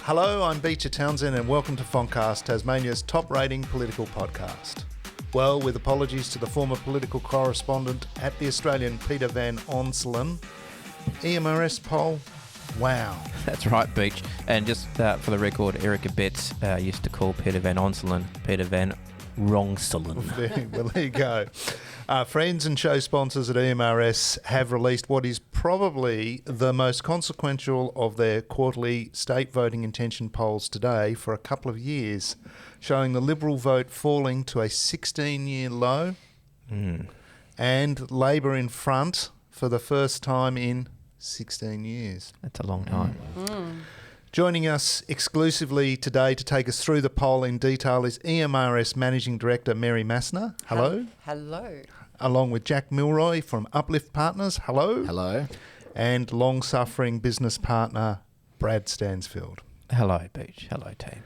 Hello, I'm Becher Townshend and welcome to Fontcast, Tasmania's top-rating political podcast. Well, with apologies to the former political correspondent at the Australian, Peter Van Onselen, EMRS Poll, wow. That's right, Beach. And just for the record, Erica Betts used to call Peter Van Onselen Peter Van Wrongselen. Well, there you go. Friends and show sponsors at EMRS have released what is probably the most consequential of their quarterly state voting intention polls today for a couple of years, showing the Liberal vote falling to a 16-year low and Labor in front for the first time in 16 years. That's a long time. Joining us exclusively today to take us through the poll in detail is EMRS Managing Director Mary Massina. Hello. Hello. Along with Jack Milroy from Uplift Partners. Hello. Hello. And long-suffering business partner Brad Stansfield. Hello, Beach. Hello, team.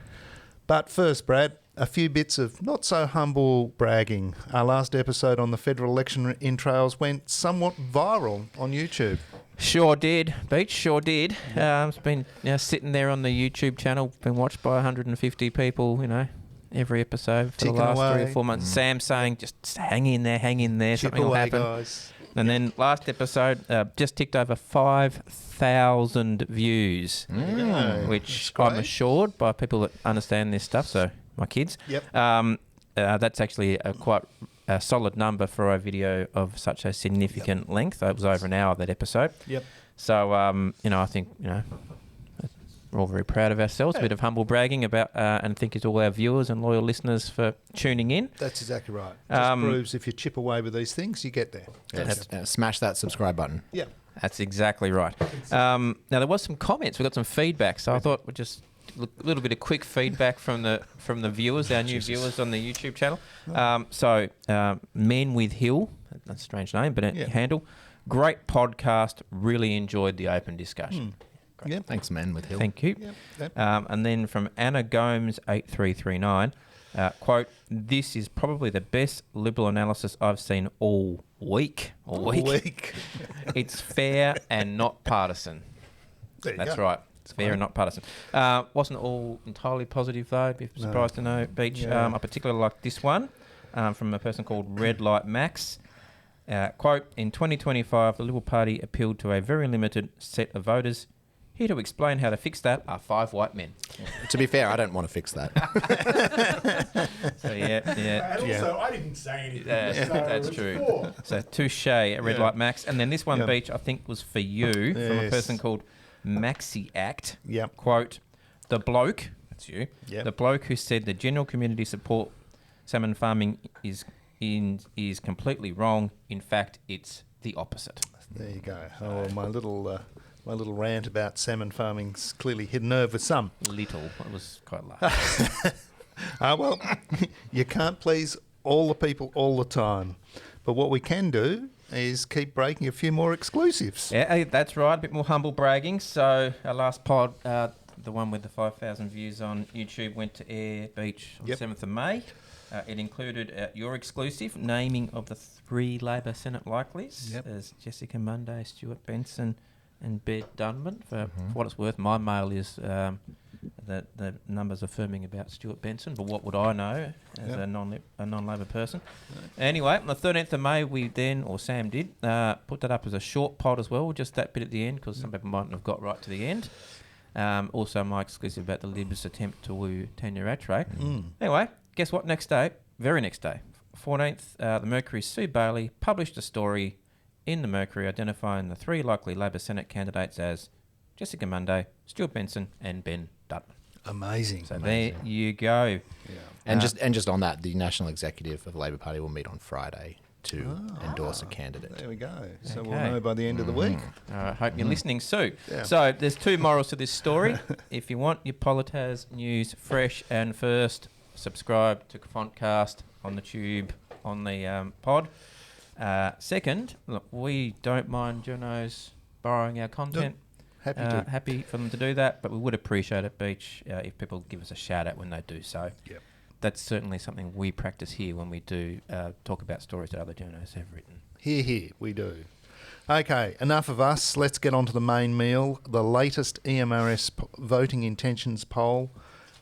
But first, Brad, a few bits of not-so-humble bragging. Our last episode on the federal election entrails went somewhat viral on YouTube. Sure did, Beach. Sure did. It's been sitting there on the YouTube channel, been watched by 150 people, every episode for Ticking the last away. 3 or 4 months. Sam saying, just hang in there, Chip something will away, happen. guys. And then last episode just ticked over 5,000 views, which I'm assured by people that understand this stuff, so my kids. Yep. That's actually a quite a solid number for a video of such a significant length. It was over an hour, that episode. Yep. So, I think, we're all very proud of ourselves. A bit of humble bragging about, and thank you to all our viewers and loyal listeners for tuning in. That's exactly right. Just proves if you chip away with these things, you get there. Smash that subscribe button. Yeah. That's exactly right. Now, there was some comments. We got some feedback, so I thought we'd just a little bit of quick feedback from the viewers, our new viewers on the YouTube channel. Men with Hill, that's a strange name, but handle. Great podcast. Really enjoyed the open discussion. Yeah. Thanks, Men with Hill. Thank you. Yep. And then from Anna Gomes 8339, quote, "This is probably the best Liberal analysis I've seen all week." It's fair and not partisan. That's right. It's fair and not partisan. Wasn't all entirely positive, though. Be surprised to know, Beach. I particularly like this one from a person called Red Light Max. Quote, "In 2025, the Liberal Party appealed to a very limited set of voters. Here to explain how to fix that are 5 white men." To be fair, I don't want to fix that. So, And also, I didn't say anything. That's true. So, touche, Red Light Max. And then this one, Beach, I think was for you, from a person called Maxi Act. Yep. Quote, "The bloke," that's you, Yep. "the bloke who said the general community support salmon farming is completely wrong. In fact, it's the opposite." There you go. Oh, my little rant about salmon farming's clearly hit a nerve with some. Little. It was quite large. Well, you can't please all the people all the time. But what we can do is keep breaking a few more exclusives. Yeah, that's right. A bit more humble bragging. So our last pod, the one with the 5,000 views on YouTube, went to air, Beach, on the 7th of May. It included your exclusive naming of the 3 Labor Senate likelies as Jessica Munday, Stuart Benson and Bed Dunman. For what it's worth, my mail is that the numbers are firming about Stuart Benson, but what would I know as a non-Labor person? Anyway, on the 13th of May, Sam did, put that up as a short pod as well, just that bit at the end, because some people mightn't have got right to the end. Also, my exclusive about the Libs' attempt to woo Tanya Rattray. Anyway, guess what? Very next day, 14th, the Mercury's Sue Bailey published a story in the Mercury identifying the 3 likely Labor Senate candidates as Jessica Munday, Stuart Benson and Ben Dutton. Amazing. So there you go. Yeah. And just on that, the National Executive of the Labor Party will meet on Friday to endorse a candidate. There we go. So Okay. we'll know by the end of the week. I hope you're listening, Sue. Yeah. So there's 2 morals to this story. If you want your Politas news fresh and first, subscribe to Fontcast on the tube, on the pod. Second, look, we don't mind journos borrowing our content. Happy for them to do that, but we would appreciate it, Beach, if people give us a shout out when they do so. Yep. That's certainly something we practice here when we do talk about stories that other journos have written. Here, we do. Okay, enough of us. Let's get on to the main meal, the latest EMRS voting intentions poll.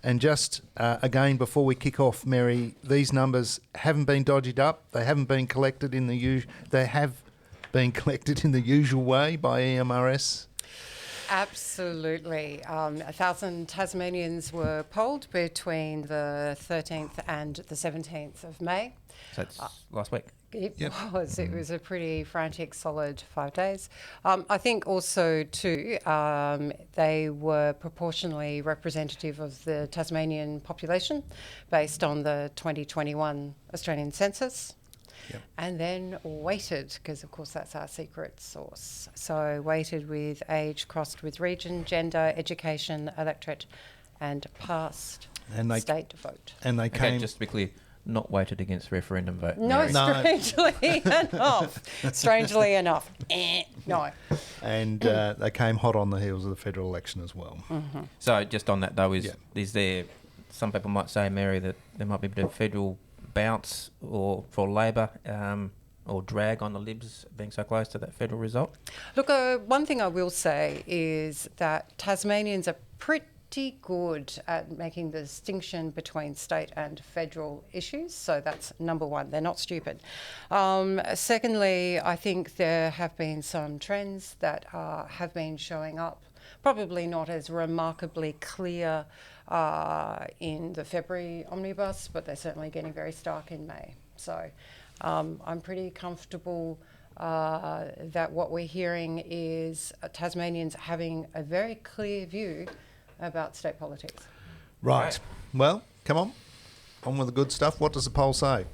And just again, before we kick off, Mary, these numbers haven't been dodged up. They haven't been collected in the They have been collected in the usual way by EMRS. Absolutely. 1,000 Tasmanians were polled between the 13th and the 17th of May. So that's last week. It was. It was a pretty frantic, solid 5 days. I think also, too, they were proportionally representative of the Tasmanian population based on the 2021 Australian census. Yep. And then weighted, because of course that's our secret source. So weighted with age, crossed with region, gender, education, electorate, and past state vote. And they came... just to be clear, not weighted against referendum vote. No, strangely enough. Strangely enough. No. And they came hot on the heels of the federal election as well. Mm-hmm. So just on that though, is there, some people might say, Mary, that there might be a bit of federal bounce or for Labor or drag on the Libs being so close to that federal result? Look, one thing I will say is that Tasmanians are pretty good at making the distinction between state and federal issues. So that's number one. They're not stupid. Secondly, I think there have been some trends that have been showing up, probably not as remarkably clear in the February omnibus, but they're certainly getting very stark in May. So I'm pretty comfortable that what we're hearing is Tasmanians having a very clear view about state politics. Right. Well, come on with the good stuff. What does the poll say?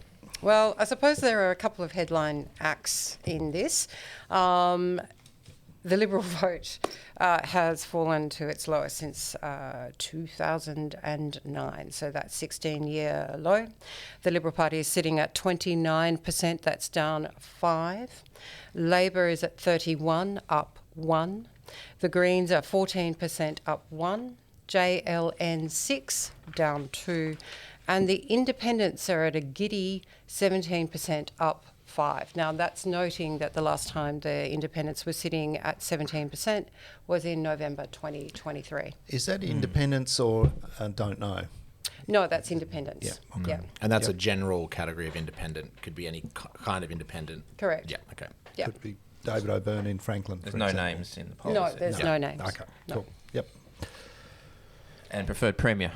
Well, I suppose there are a couple of headline acts in this. The Liberal vote has fallen to its lowest since 2009, so that's 16-year low. The Liberal Party is sitting at 29%, that's down 5. Labor is at 31, up 1. The Greens are 14%, up 1. JLN 6, down 2. And the Independents are at a giddy 17%, up 5. Now, that's noting that the last time the Independents were sitting at 17% was in November 2023. Is that Independents or don't know? No, that's Independents. Yeah. Okay. Yeah. And that's a general category of independent. Could be any kind of independent. Correct. Yeah, okay. Yeah. Could be David O'Byrne in Franklin. There's for no example. names in the poll. No, there's no names. Okay, No. cool. Yep. And preferred premier.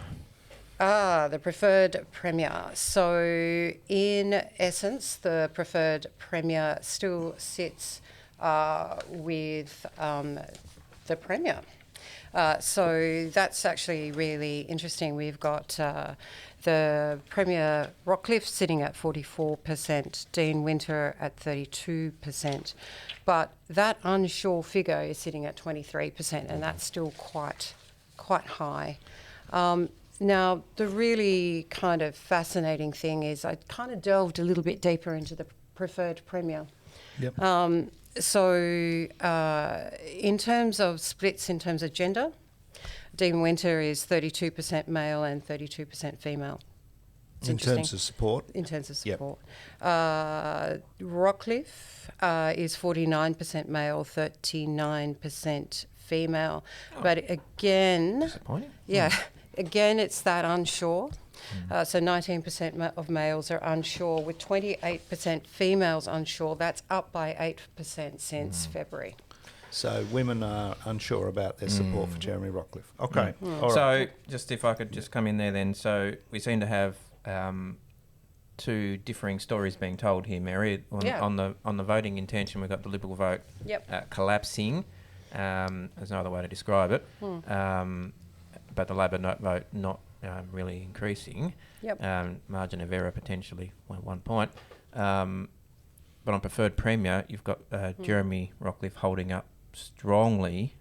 The preferred premier. So, in essence, the preferred premier still sits with the premier. So that's actually really interesting. We've got the Premier Rockcliffe sitting at 44%, Dean Winter at 32%, but that unsure figure is sitting at 23%, and that's still quite high. Now, the really kind of fascinating thing is I kind of delved a little bit deeper into the preferred premier. Yep. So in terms of splits, in terms of gender, Dean Winter is 32% male and 32% female. It's in interesting. terms of support? In terms of Yep. support. Rockcliffe is 49% male, 39% female. Oh. But again... Disappointing. Yeah. Again, it's that unsure. So 19% of males are unsure, with 28% females unsure. That's up by 8% since February. So women are unsure about their support for Jeremy Rockcliffe. Okay. All right. So just if I could just come in there then. So we seem to have two differing stories being told here, Mary. On the voting intention, we've got the Liberal vote collapsing. There's no other way to describe it. But the Labor vote not really increasing. Margin of error potentially 1 point. But on preferred premier, you've got Jeremy Rockcliffe holding up strongly.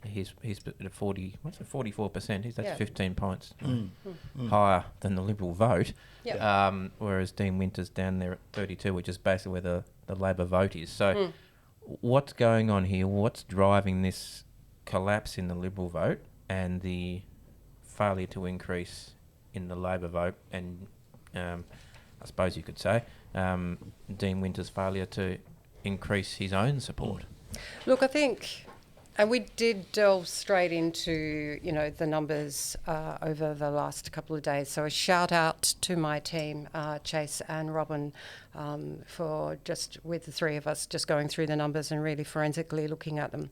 He's at 44%. That's 15 points higher than the Liberal vote. Whereas Dean Winter's down there at 32, which is basically where the Labor vote is. So what's going on here? What's driving this collapse in the Liberal vote and the failure to increase in the Labor vote, and I suppose you could say Dean Winter's failure to increase his own support? Look, I think, and we did delve straight into, the numbers over the last couple of days. So a shout out to my team, Chase and Robin, for just with the three of us just going through the numbers and really forensically looking at them.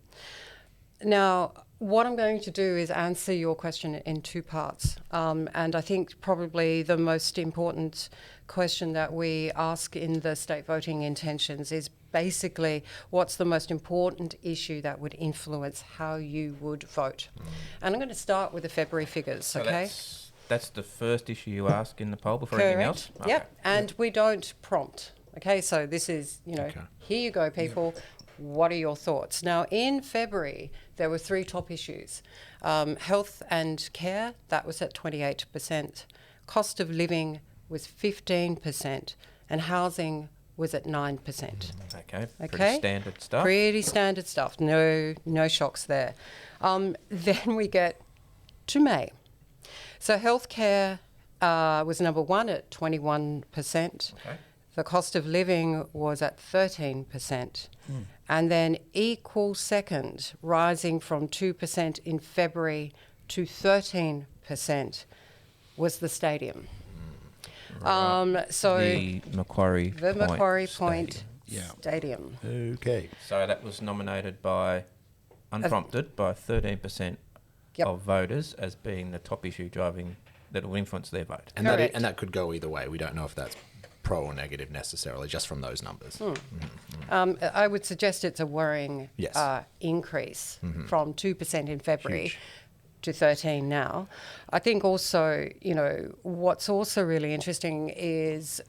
Now, what I'm going to do is answer your question in two parts. And I think probably the most important question that we ask in the state voting intentions is basically what's the most important issue that would influence how you would vote. And I'm going to start with the February figures, So okay? That's the first issue you ask in the poll before anything else? Okay. Yep, and we don't prompt. Okay, so this is, here you go, people. What are your thoughts? Now, in February, there were three top issues. Health and care, that was at 28%. Cost of living was 15%. And housing was at 9%. Okay, pretty standard stuff. Pretty standard stuff. No shocks there. Then we get to May. So healthcare was number one at 21%. Okay. The cost of living was at 13%. And then equal second, rising from 2% in February to 13%, was the stadium. So the Macquarie Point Yeah. Stadium. Okay. So that was nominated by, unprompted, by 13% Yep. of voters as being the top issue driving that will influence their vote. And Correct. that could go either way. We don't know if that's pro or negative necessarily, just from those numbers. I would suggest it's a worrying Yes. increase from 2% in February Huge. to 13 now. I think also, what's also really interesting is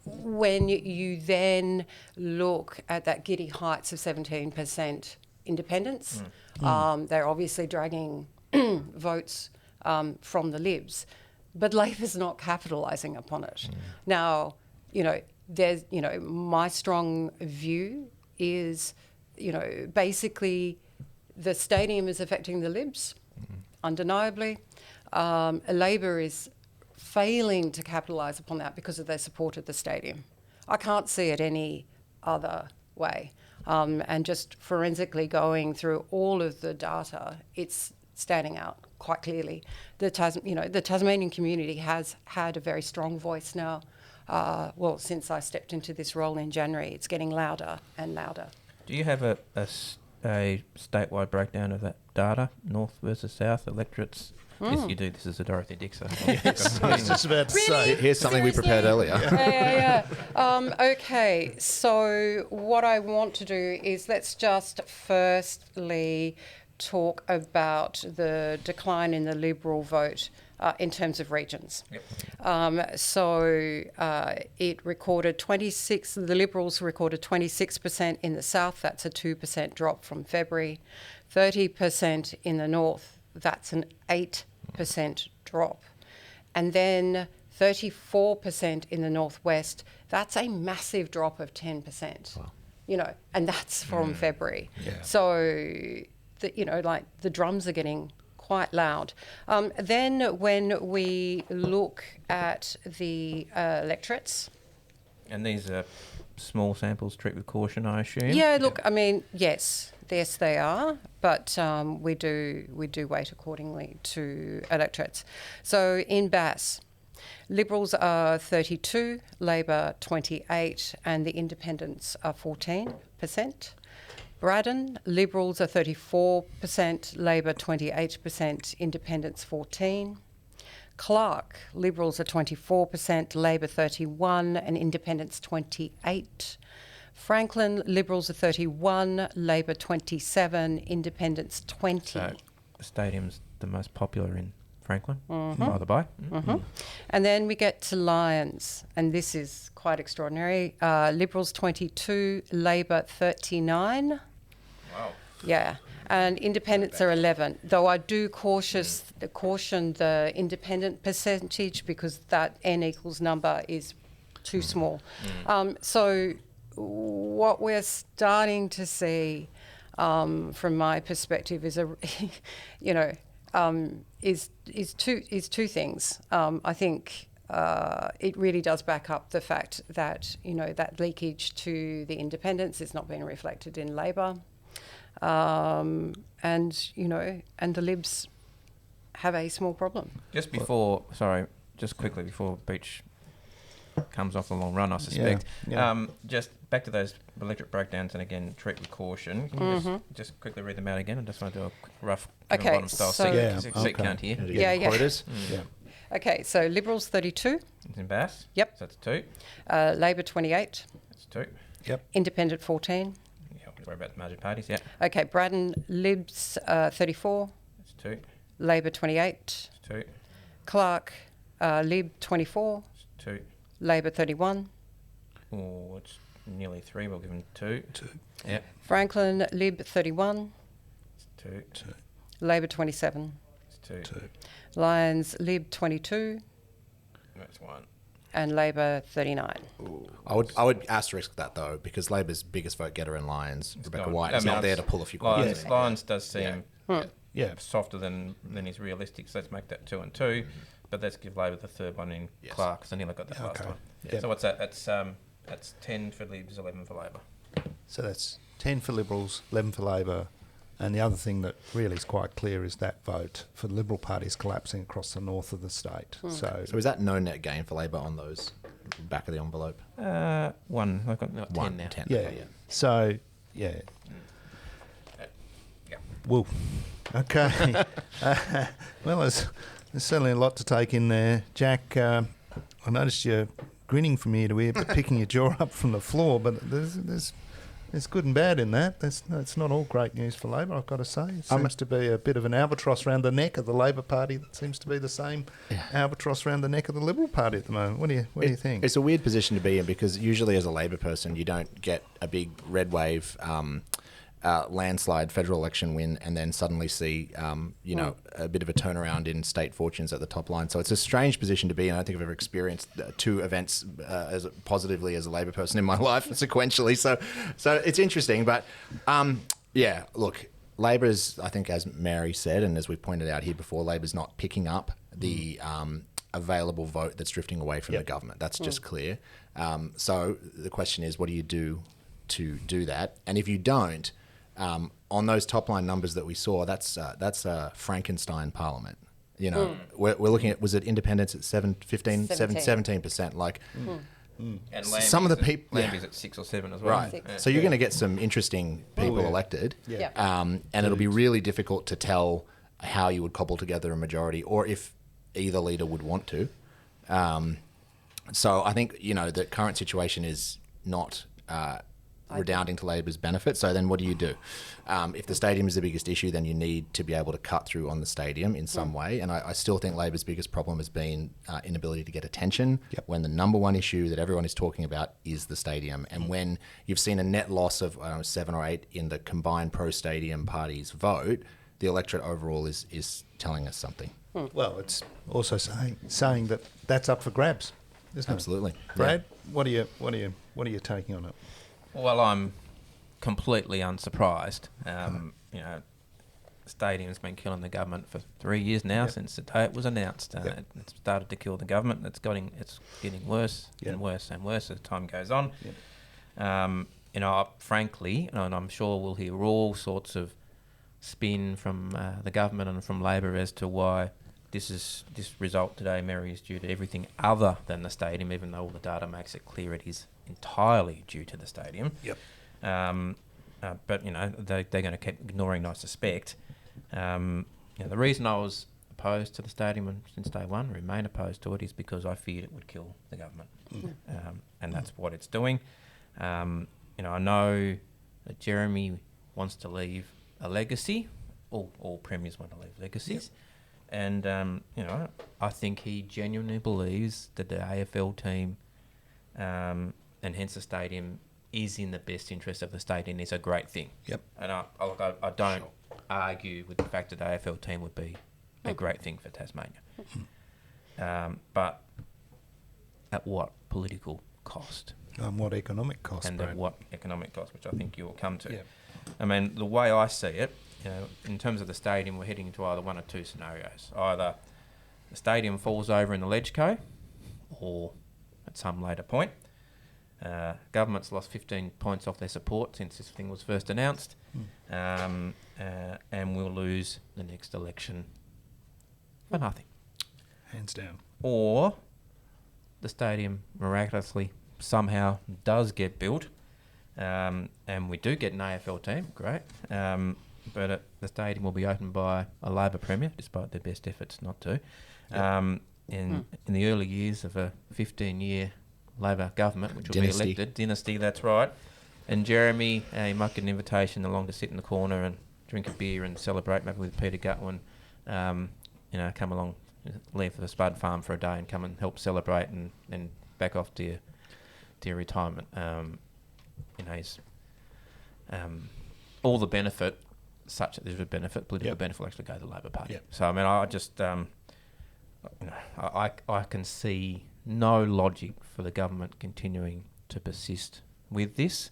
when you then look at that giddy heights of 17% independence, they're obviously dragging votes from the Libs, but Labor's not capitalising upon it. Now, there's, my strong view is, basically the stadium is affecting the Libs, undeniably. Labor is failing to capitalise upon that because of their support of the stadium. I can't see it any other way. And just forensically going through all of the data, it's standing out quite clearly. The Tasmanian community has had a very strong voice now. Since I stepped into this role in January, it's getting louder and louder. Do you have a statewide breakdown of that data, north versus south electorates? Yes, you do. This is a Dorothy Dixon. Yes, I was just about to say. Here's something we prepared earlier. Okay, so what I want to do is let's just firstly talk about the decline in the Liberal vote in terms of regions. Yep. It recorded 26, the Liberals recorded 26% in the south, that's a 2% drop from February. 30% in the north, that's an 8% drop. And then 34% in the northwest, that's a massive drop of 10%. Wow. And that's from February. Yeah. So, the drums are getting quite loud. Then when we look at the electorates. And these are small samples, treat with caution, I assume? Yeah, look, I mean, yes, they are, but we do weight accordingly to electorates. So in Bass, Liberals are 32, Labor 28, and the Independents are 14%. Braddon, Liberals are 34%, Labor 28%, Independents 14%. Clark, Liberals are 24%, Labor 31%, and Independents 28%. Franklin, Liberals are 31%, Labor 27%, Independents 20%. So the stadium's the most popular in Franklin, by the by. And then we get to Lyons, and this is quite extraordinary. Liberals 22%, Labor 39%. Wow. Yeah, and independents are 11, though I do caution the independent percentage because that N equals number is too small. So what we're starting to see from my perspective is is two things. I think it really does back up the fact that, that leakage to the independents is not being reflected in Labor. And the Libs have a small problem. Just quickly before Beach comes off the long run, I suspect. Yeah. Just back to those electric breakdowns, and again, treat with caution. Can you just quickly read them out again? I just want to do a rough bottom style seat count here. Yeah. Quotas. Yeah. Okay, so Liberals 32. It's in Bass. Yep. So that's 2. Labor 28. That's 2. Yep. Independent 14. Yeah, we'll worry about the major parties, yeah. Okay, Braddon Libs 34. That's 2. Labor 28. That's 2. Clark Lib 24. That's 2. Labor 31. Oh, it's nearly 3. We'll give them 2. 2. Yeah. Franklin Lib 31. It's 2. 2. Labor 27. It's 2. 2. Lions Lib 22. That's 1. And Labor 39. I would asterisk that though, because Labor's biggest vote getter in Lions, Rebecca gone. White, is not there to pull a few quotas. Lions does seem Yeah. softer than is realistic, so let's make that 2 and 2. But let's give Labor the third one in Clark, because I nearly got that last Okay. time. Yeah. So what's that? That's 10 for Libs, 11 for Labor. So that's 10 for Liberals, 11 for Labor. And the other thing that really is quite clear is that vote for the Liberal Party is collapsing across the north of the state. So So is that no net gain for Labor on those back of the envelope? 1. I've got 10 One, now. 10. yeah. Okay, So, yeah. Yeah. Woo. Okay. Well, there's certainly a lot to take in there. Jack, I noticed you're grinning from ear to ear, but picking your jaw up from the floor. But there's good and bad in that. It's not all great news for Labor, I've got to say. It seems to be a bit of an albatross around the neck of the Labor Party that seems to be the same albatross around the neck of the Liberal Party at the moment. What do you think? It's a weird position to be in, because usually as a Labor person, you don't get a big red wave landslide federal election win and then suddenly see, a bit of a turnaround in state fortunes at the top line. So it's a strange position to be in. I don't think I've ever experienced two events as positively as a Labor person in my life sequentially. So it's interesting. But, look, Labor's, I think, as Mary said, and as we pointed out here before, Labor's not picking up the available vote that's drifting away from the government. That's just clear. So the question is, what do you do to do that? And if you don't, on those top line numbers that we saw, that's a Frankenstein parliament. We're looking at, was it independents at 17%? Like, And some of the people, Lambie's at 6 or 7 as well. right? So you're going to get some interesting people elected, and it'll be really difficult to tell how you would cobble together a majority, or if either leader would want to. So I think the current situation is not redounding to Labor's benefit. So then what do you do? If the stadium is the biggest issue, then you need to be able to cut through on the stadium in some way. And I still think Labor's biggest problem has been inability to get attention when the number one issue that everyone is talking about is the stadium. And when you've seen a net loss of 7 or 8 in the combined pro-stadium parties vote, the electorate overall is telling us something. Well, it's also saying that that's up for grabs, isn't Absolutely. it? Brad, what are you taking on it? Well, I'm completely unsurprised. Stadium's been killing the government for 3 years now, since the day it was announced. It started to kill the government. It's getting worse and worse and worse as time goes on. Frankly, and I'm sure we'll hear all sorts of spin from the government and from Labor as to why this result today, Mary, is due to everything other than the stadium, even though all the data makes it clear it is entirely due to the stadium. But they're going to keep ignoring, I suspect. The reason I was opposed to the stadium since day one, remain opposed to it, is because I feared it would kill the government, and that's what it's doing. I know that Jeremy wants to leave a legacy. All premiers want to leave legacies. And, I think he genuinely believes that the AFL team, and hence the stadium, is in the best interest of the state and is a great thing. And I don't argue with the fact that the AFL team would be a great thing for Tasmania. But at what political cost? What economic cost, And Brad? at what economic cost, which I think you'll come to. I mean, the way I see it, in terms of the stadium, we're heading into either one or two scenarios. Either the stadium falls over in the Ledgeco, or at some later point. Government's lost 15 points off their support since this thing was first announced, and we'll lose the next election for nothing. Hands down. Or the stadium miraculously somehow does get built, and we do get an AFL team, great, but the stadium will be opened by a Labor Premier, despite their best efforts not to. In the early years of a 15-year Labor government, which will be elected. Dynasty, that's right. And Jeremy, you might get an invitation along to sit in the corner and drink a beer and celebrate, maybe with Peter Gutwin. Come along, leave for the Spud Farm for a day and come and help celebrate and then back off to your retirement. He's all the benefit, such that there's a benefit, political benefit will actually go to the Labor Party. So, I mean, I just, I can see no logic for the government continuing to persist with this.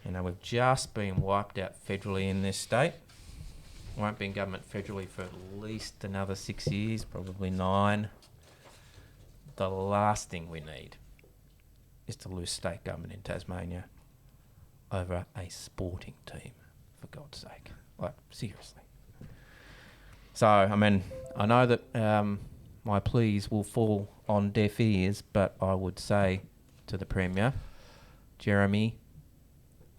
We've just been wiped out federally in this state. Won't be in government federally for at least another 6 years, probably 9. The last thing we need is to lose state government in Tasmania over a sporting team, for God's sake. Like, seriously. So, I mean, I know that my pleas will fall on deaf ears, but I would say to the Premier, Jeremy,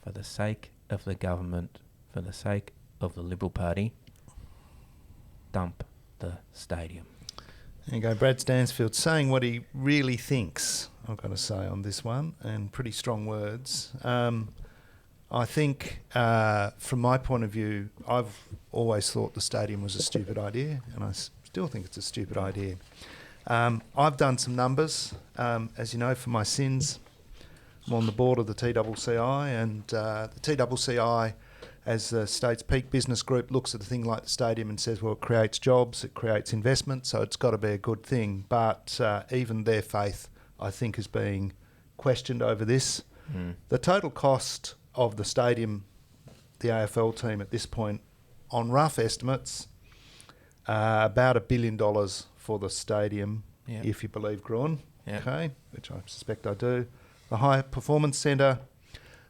for the sake of the government, for the sake of the Liberal Party, dump the stadium. There you go, Brad Stansfield saying what he really thinks, I've got to say, on this one, and pretty strong words. I think, from my point of view, I've always thought the stadium was a stupid idea, and I still think it's a stupid idea. I've done some numbers, as you know, for my sins. I'm on the board of the TCCI, and the TCCI, as the state's peak business group, looks at a thing like the stadium and says, well, it creates jobs, it creates investment, so it's got to be a good thing. But even their faith, I think, is being questioned over this. The total cost of the stadium, the AFL team at this point, on rough estimates, about $1 billion for the stadium, if you believe Gruen, okay, which I suspect I do. The High Performance Centre,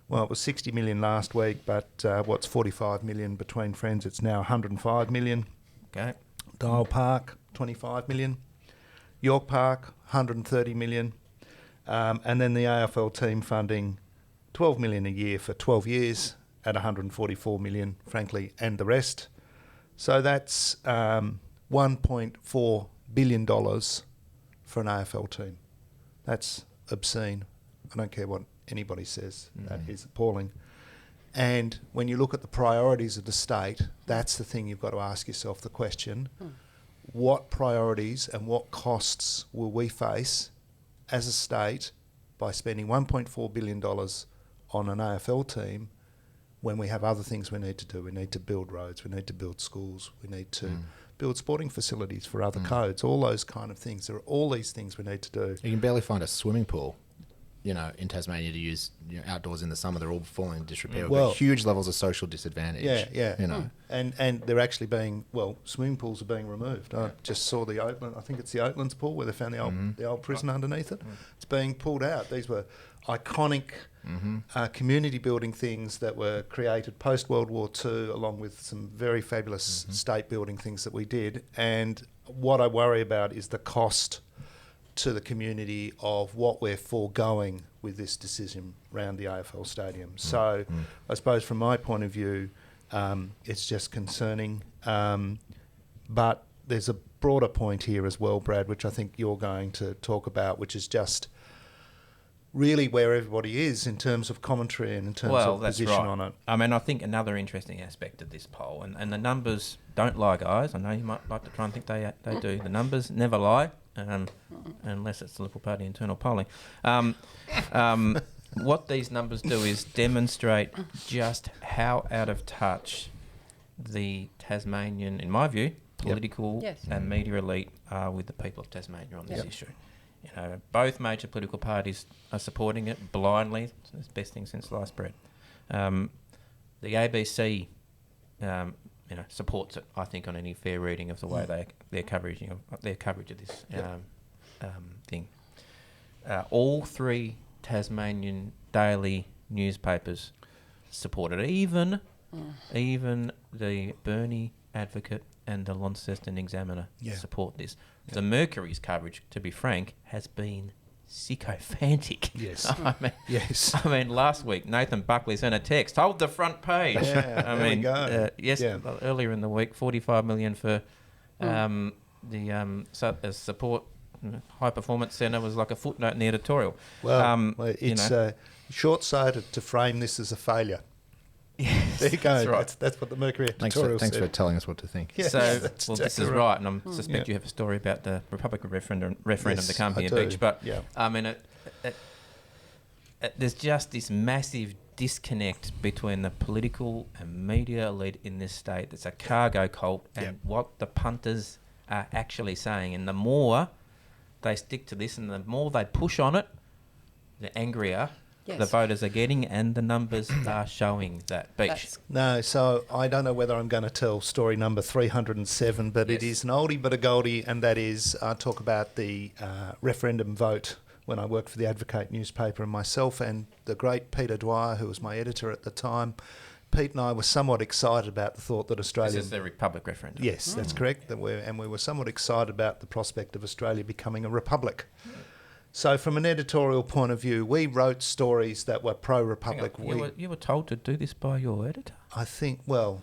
well, it was 60 million last week, but what's 45 million between friends? It's now 105 million. Okay. Dial Park, 25 million. York Park, 130 million. And then the AFL team funding 12 million a year for 12 years at 144 million, frankly, and the rest. So that's $1.4 billion for an AFL team. That's obscene. I don't care what anybody says. That is appalling. And when you look at the priorities of the state, that's the thing you've got to ask yourself the question, what priorities and what costs will we face as a state by spending $1.4 billion on an AFL team when we have other things we need to do? We need to build roads, we need to build schools, we need to build sporting facilities for other codes, all those kind of things. There are all these things we need to do. You can barely find a swimming pool, in Tasmania to use outdoors in the summer. They're all falling into disrepair. We've got huge levels of social disadvantage. And they're actually being, swimming pools are being removed. I just saw the Oatland, I think it's the Oatlands pool where they found the old prison underneath it. It's being pulled out. These were iconic community building things that were created post World War II, along with some very fabulous state building things that we did. And what I worry about is the cost to the community of what we're foregoing with this decision around the AFL stadium. So I suppose from my point of view, it's just concerning. But there's a broader point here as well, Brad, which I think you're going to talk about, which is just really where everybody is in terms of commentary and in terms of position on it. I mean, I think another interesting aspect of this poll, and the numbers don't lie, guys. I know you might like to try and think they do. The numbers never lie. Unless it's the Liberal Party internal polling. What these numbers do is demonstrate just how out of touch the Tasmanian, in my view, political and media elite are with the people of Tasmania on this issue. Both major political parties are supporting it blindly. It's the best thing since sliced bread. The ABC supports it, I think, on any fair reading of the way their coverage of this thing. all 3 Tasmanian daily newspapers supported it. Even the Burnie Advocate and the Launceston Examiner support this. The Mercury's coverage, to be frank, has been sycophantic. Yes. I mean, last week Nathan Buckley sent a text, hold the front page. Yeah, there we go. Earlier in the week, 45 million for support high performance centre was like a footnote in the editorial. Well, it's short-sighted to frame this as a failure. Yes, there you go. That's right. That's what the Mercury editorial Thanks said. for telling us what to think. Yes, this is right, and I suspect you have a story about the Republican referendum to come here, Beach. But I mean, there's just this massive disconnect between the political and media elite in this state. That's a cargo cult, and what the punters are actually saying. And the more they stick to this, and the more they push on it, the angrier the voters are getting, and the numbers are showing that. Beach. No, so I don't know whether I'm going to tell story number 307, but it is an oldie but a goldie, and that is talk about the referendum vote when I worked for the Advocate newspaper, and myself and the great Peter Dwyer, who was my editor at the time. Pete and I were somewhat excited about the thought that Australia... This is the Republic referendum. Yes, that's correct. And we were somewhat excited about the prospect of Australia becoming a republic. So from an editorial point of view, we wrote stories that were pro-republic. You were told to do this by your editor? I think, I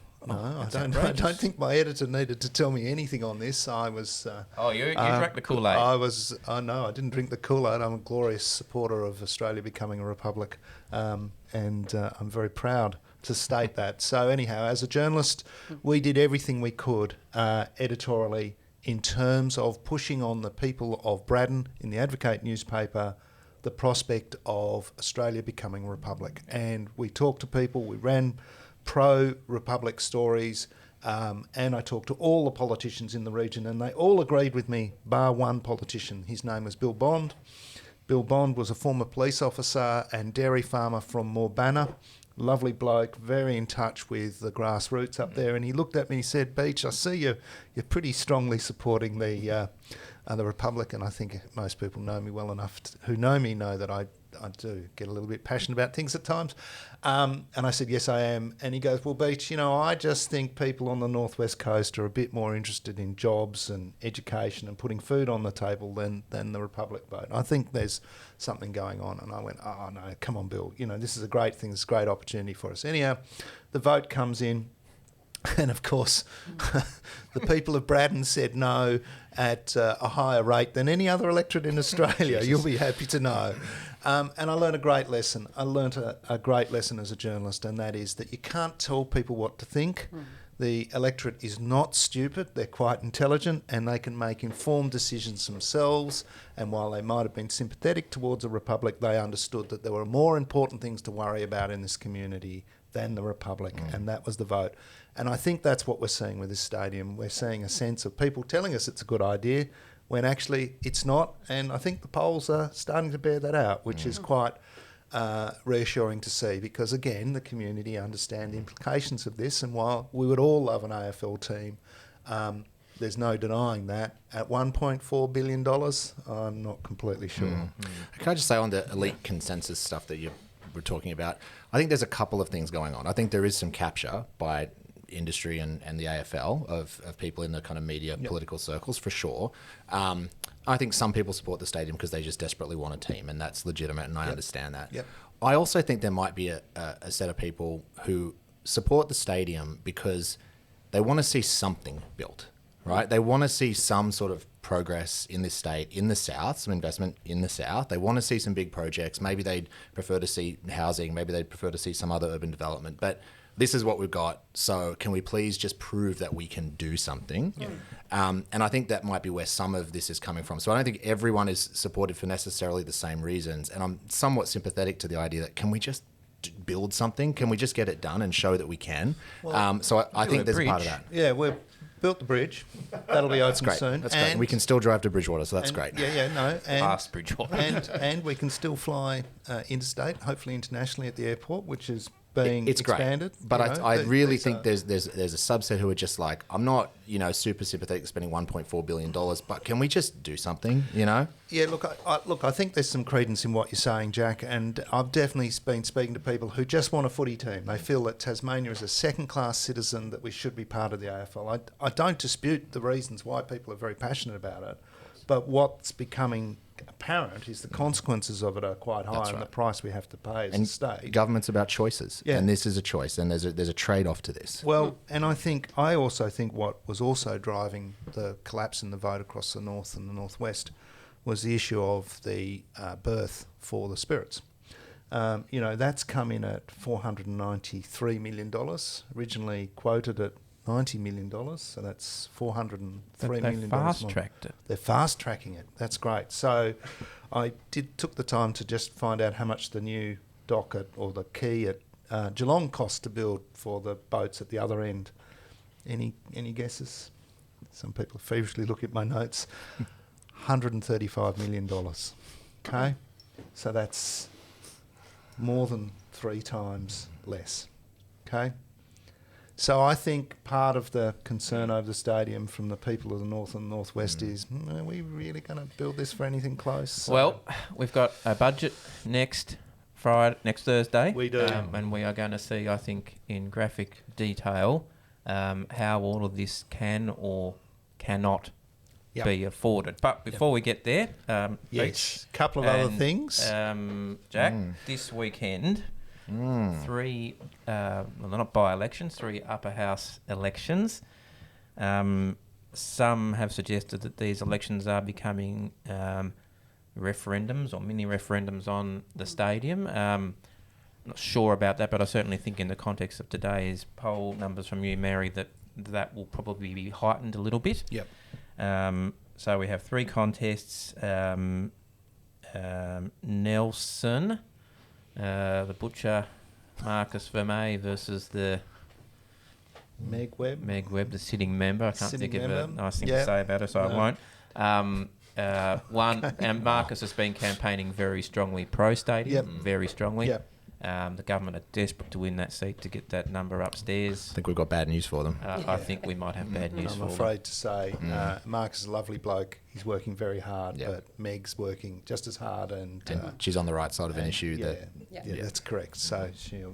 don't think my editor needed to tell me anything on this. I was... you drank the Kool-Aid. No, I didn't drink the Kool-Aid. I'm a glorious supporter of Australia becoming a republic, and I'm very proud to state that. So anyhow, as a journalist, we did everything we could editorially in terms of pushing on the people of Braddon in the Advocate newspaper the prospect of Australia becoming a republic. And we talked to people, we ran pro-republic stories, and I talked to all the politicians in the region, and they all agreed with me, bar one politician. His name was Bill Bond. Bill Bond was a former police officer and dairy farmer from Moorbanna. Lovely bloke, very in touch with the grassroots up there, and he looked at me and he said, Beach, I see you're pretty strongly supporting the Republic, and I think most people know me well enough, who know me know that I do get a little bit passionate about things at times. And I said, yes, I am. And he goes, well, Beach, I just think people on the northwest coast are a bit more interested in jobs and education and putting food on the table than the Republic vote. I think there's something going on. And I went, oh, no, come on, Bill. This is a great thing. It's a great opportunity for us. Anyhow, the vote comes in. And of course, the people of Braddon said no at a higher rate than any other electorate in Australia. You'll be happy to know. And I learned a great lesson. I learned a great lesson as a journalist, and that is that you can't tell people what to think. The electorate is not stupid. They're quite intelligent, and they can make informed decisions themselves. And while they might have been sympathetic towards a republic, they understood that there were more important things to worry about in this community than the republic, and that was the vote. And I think that's what we're seeing with this stadium. We're seeing a sense of people telling us it's a good idea when actually it's not. And I think the polls are starting to bear that out, which is quite reassuring to see, because, again, the community understand the implications of this. And while we would all love an AFL team, there's no denying that. At $1.4 billion, I'm not completely sure. Can I just say on the elite consensus stuff that you were talking about, I think there's a couple of things going on. I think there is some capture by industry and the AFL of people in the kind of media political circles, for sure. I think some people support the stadium because they just desperately want a team, and that's legitimate, and I understand that. I also think there might be a set of people who support the stadium because they want to see something built, right? They want to see some sort of progress in this state, in the south, some investment in the south. They want to see some big projects. Maybe they'd prefer to see housing. Maybe they'd prefer to see some other urban development. But this is what we've got. So can we please just prove that we can do something? And I think that might be where some of this is coming from. So I don't think everyone is supported for necessarily the same reasons. And I'm somewhat sympathetic to the idea that can we just build something? Can we just get it done and show that we can? So I think there's a part of that. Yeah, we've built the bridge. That'll be open soon. That's great. And we can still drive to Bridgewater, so that's great. Past Bridgewater. And we can still fly interstate, hopefully internationally at the airport, which is being it's expanded. great. But You know, I really these think are- there's a subset who are just like, I'm not, super sympathetic to spending $1.4 billion, but can we just do something, Yeah, look, I think there's some credence in what you're saying, Jack, and I've definitely been speaking to people who just want a footy team. They feel that Tasmania is a second-class citizen, that we should be part of the AFL. I don't dispute the reasons why people are very passionate about it, but what's becoming apparent is the consequences of it are quite high, and the price we have to pay as a state. Government's about choices, and this is a choice, and there's a trade-off to this. Well, and I also think what was also driving the collapse in the vote across the north and the northwest was the issue of the birth for the Spirits. That's come in at $493 million, originally quoted at $90 million, so that's $403 million. They fast-tracked it. They're fast-tracking it. That's great. So I took the time to just find out how much the new dock or the quay at Geelong cost to build for the boats at the other end. Any guesses? Some people feverishly look at my notes. $135 million. Okay? So that's more than 3 times less. Okay? So I think part of the concern over the stadium from the people of the north and northwest is, are we really going to build this for anything close? Well, we've got a budget next Thursday. We do. And we are going to see, I think, in graphic detail how all of this can or cannot be afforded. But before we get there, yes, a couple of other things. Jack, this weekend, 3, well, not by-elections, 3 upper house elections. Some have suggested that these elections are becoming referendums or mini-referendums on the stadium. Not sure about that, but I certainly think in the context of today's poll numbers from you, Mary, that will probably be heightened a little bit. Yep. So we have 3 contests. Nelson, the butcher, Marcus Vermey versus the Meg Webb. the sitting member. I can't think of a nice thing to say about her, so I won't. And Marcus has been campaigning very strongly pro-stadium, very strongly. Yep. The government are desperate to win that seat to get that number upstairs. I think we've got bad news for them. I think we might have bad news for them. I'm afraid to say, Marcus is a lovely bloke. He's working very hard, but Meg's working just as hard, and she's on the right side of an issue. That's correct. So she's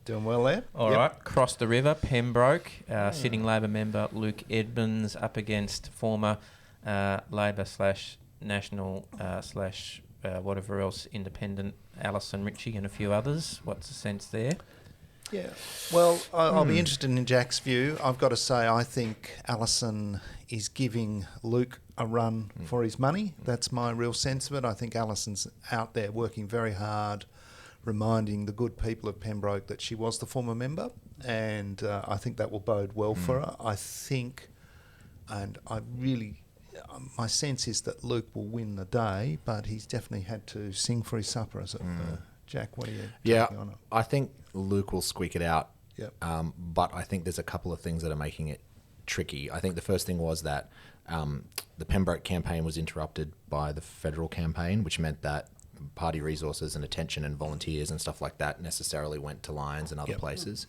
doing well there. All right, cross the river, Pembroke, sitting Labor member Luke Edmonds up against former Labor / National / whatever else independent Alison Ritchie and a few others. What's the sense there? Yeah. Well, I'll be interested in Jack's view. I've got to say, I think Alison is giving Luke a run for his money. That's my real sense of it. I think Alison's out there working very hard, reminding the good people of Pembroke that she was the former member, and I think that will bode well for her. I think, and I really... my sense is that Luke will win the day, but he's definitely had to sing for his supper, as it were. Jack, what are you taking on it? I think Luke will squeak it out. Yep. But I think there's a couple of things that are making it tricky. I think the first thing was that the Pembroke campaign was interrupted by the federal campaign, which meant that party resources and attention and volunteers and stuff like that necessarily went to Lions and other places.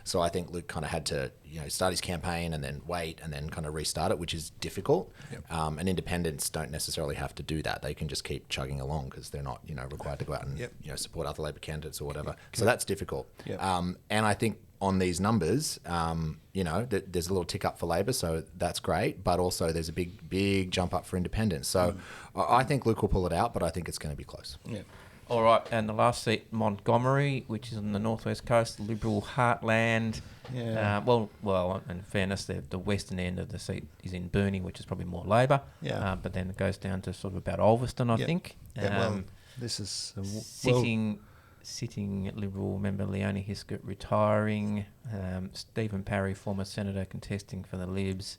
So I think Luke kind of had to, start his campaign and then wait and then kind of restart it, which is difficult. Yep. And independents don't necessarily have to do that. They can just keep chugging along because they're not, required to go out and support other Labor candidates or whatever. So that's difficult. Yep. And I think on these numbers, there's a little tick up for Labor, so that's great. But also there's a big jump up for independents. So I think Luke will pull it out, but I think it's going to be close. Yeah. All right, and the last seat, Montgomery, which is on the northwest coast, Liberal heartland. Yeah. Well, in fairness, the western end of the seat is in Burnie, which is probably more Labor. Yeah. But then it goes down to sort of about Ulverston, I think. This is sitting Liberal member Leonie Hiskett retiring. Stephen Parry, former senator, contesting for the Libs.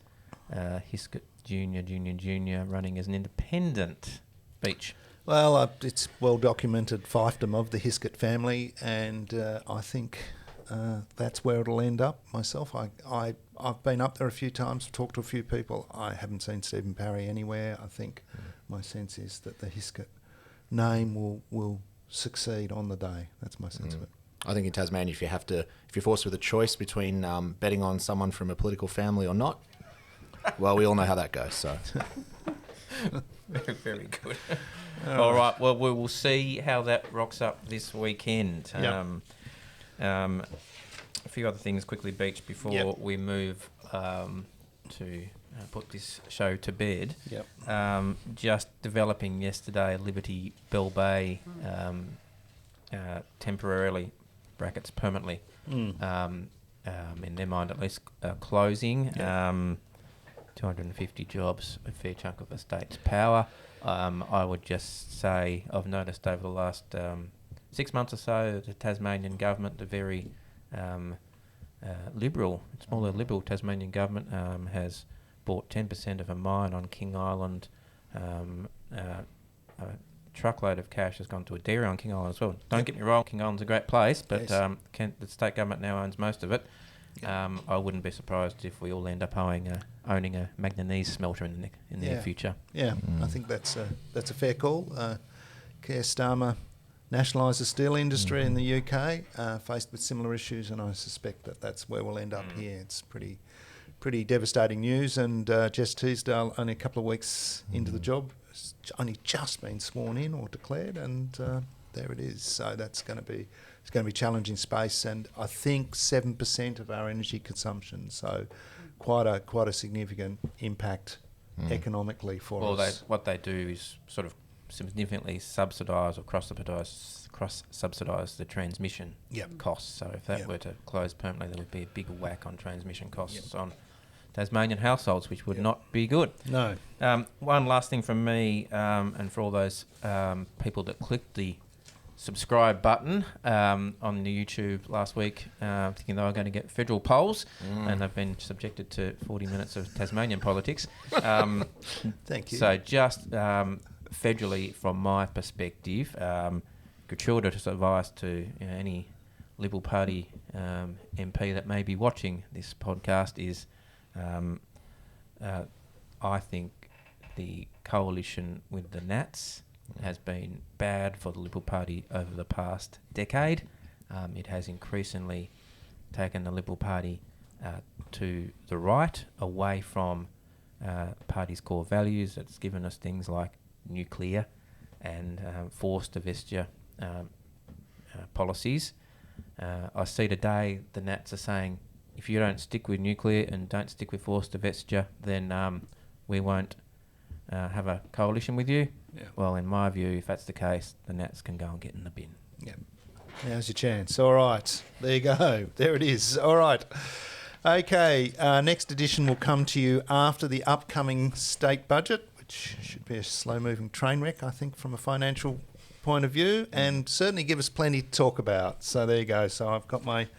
Hiskett Junior, running as an independent. Beach. Well, it's well documented fiefdom of the Hiskett family, and I think that's where it'll end up. Myself, I've been up there a few times, talked to a few people. I haven't seen Stephen Parry anywhere. I think my sense is that the Hiskett name will succeed on the day. That's my sense of it. I think in Tasmania, if you're forced with a choice between betting on someone from a political family or not, well, we all know how that goes. So, very, very good. All right. Well, we will see how that rocks up this weekend. A few other things quickly, Beach, before we move to put this show to bed. Just developing yesterday, Liberty Bell Bay temporarily, brackets permanently, in their mind at least, closing. 250 jobs, a fair chunk of the state's power. I would just say I've noticed over the last 6 months or so, the Tasmanian government, the very smaller liberal Tasmanian government, has bought 10% of a mine on King Island. A truckload of cash has gone to a dairy on King Island as well. Don't get me wrong, King Island's a great place, but the state government now owns most of it. I wouldn't be surprised if we all end up owning a manganese smelter in the near future. I think that's a fair call. Keir Starmer nationalised the steel industry in the UK, faced with similar issues, and I suspect that's where we'll end up here. It's pretty devastating news, and Jess Teasdale, only a couple of weeks into the job, has only just been sworn in or declared, and there it is. So it's going to be challenging space, and I think 7% of our energy consumption. So quite a significant impact economically for us. What they do is sort of significantly subsidise or cross-subsidise the transmission costs. So if that were to close permanently, there would be a big whack on transmission costs on Tasmanian households, which would not be good. No. One last thing from me, and for all those people that clicked the subscribe button on the YouTube last week, thinking they were going to get federal polls, and they've been subjected to 40 minutes of Tasmanian politics. Thank you. So just federally, from my perspective, gratuitous advice to any Liberal Party MP that may be watching this podcast is, I think the coalition with the Nats has been bad for the Liberal Party over the past decade. It has increasingly taken the Liberal Party to the right, away from the party's core values. It's given us things like nuclear and forced divestiture policies. I see today the Nats are saying, if you don't stick with nuclear and don't stick with forced divestiture, then we won't have a coalition with you. Well, in my view, if that's the case, the Nats can go and get in the bin. Now's your chance. All right. There you go. There it is. All right. Okay. Next edition will come to you after the upcoming state budget, which should be a slow-moving train wreck, I think, from a financial point of view, and certainly give us plenty to talk about. So there you go. So I've got my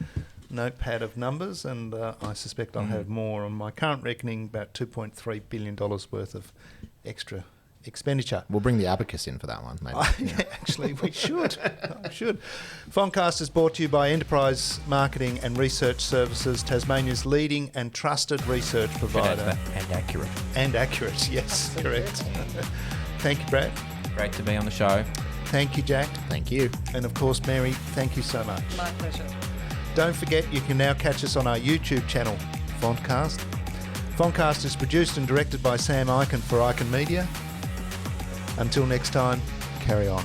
notepad of numbers, and I suspect I'll have more on my current reckoning, about $2.3 billion worth of extra expenditure. We'll bring the abacus in for that one, maybe. Actually, we should. Fontcast is brought to you by Enterprise Marketing and Research Services, Tasmania's leading and trusted research provider. And accurate, yes, correct. Thank you, Brad. Great to be on the show. Thank you, Jack. Thank you. And of course, Mary, thank you so much. My pleasure. Don't forget, you can now catch us on our YouTube channel, Fontcast. Fontcast is produced and directed by Sam Eichen for Eichen Media. Until next time, carry on.